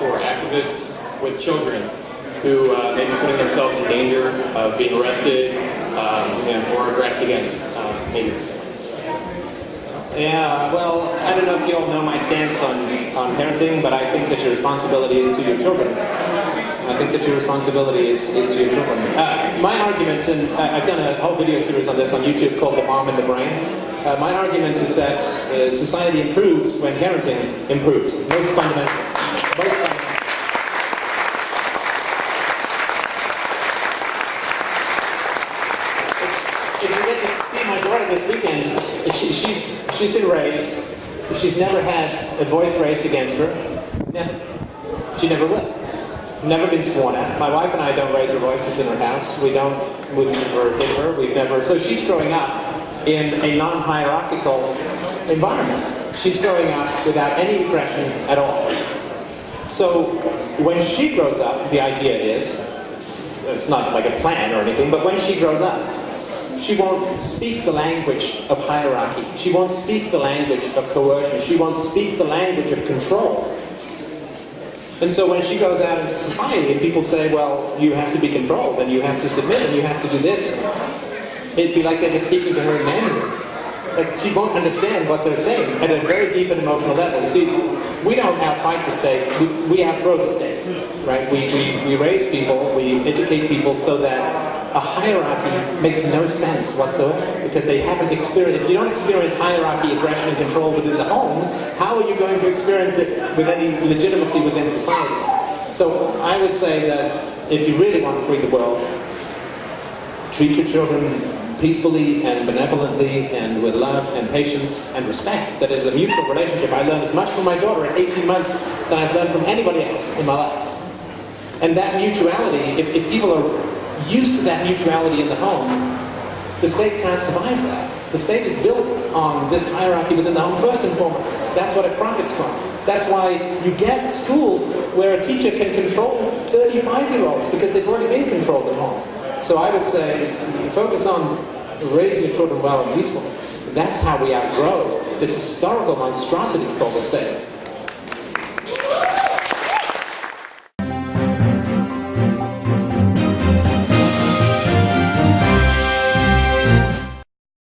who are activists with children who may be putting themselves in danger of being arrested or aggressed against, maybe. Yeah, well, I don't know if you all know my stance on parenting, but I think that your responsibility is to your children. I think that your responsibility is to your children. My argument, and I've done a whole video series on this on YouTube called The Mom and the Brain. My argument is that society improves when parenting improves. Most fundamental. If you get to see my daughter this weekend, she's been raised. She's never had a voice raised against her. Never. She never will. Never been sworn at. My wife and I don't raise our voices in our house. We never hit her. We've never. So she's growing up in a non-hierarchical environment. She's growing up without any aggression at all. So when she grows up, the idea is, it's not like a plan or anything, but when she grows up, she won't speak the language of hierarchy. She won't speak the language of coercion. She won't speak the language of control. And so when she goes out into society and people say, well, you have to be controlled and you have to submit and you have to do this, it'd be like they're just speaking to her in Mandarin. Like, she won't understand what they're saying at a very deep and emotional level. You see, we don't outfight the state, we outgrow the state, right? We raise people, we educate people so that a hierarchy makes no sense whatsoever, because they haven't experienced. If you don't experience hierarchy, aggression, and control within the home, how are you going to experience it with any legitimacy within society? So I would say that if you really want to free the world, treat your children peacefully and benevolently and with love and patience and respect. That is a mutual relationship. I learned as much from my daughter at 18 months than I've learned from anybody else in my life. And that mutuality, if people are used to that mutuality in the home, the state can't survive that. The state is built on this hierarchy within the home first and foremost. That's what it profits from. That's why you get schools where a teacher can control 35-year-olds because they've already been controlled at home. So I would say, focus on raising your children well and peacefully. That's how we outgrow this historical monstrosity called the state.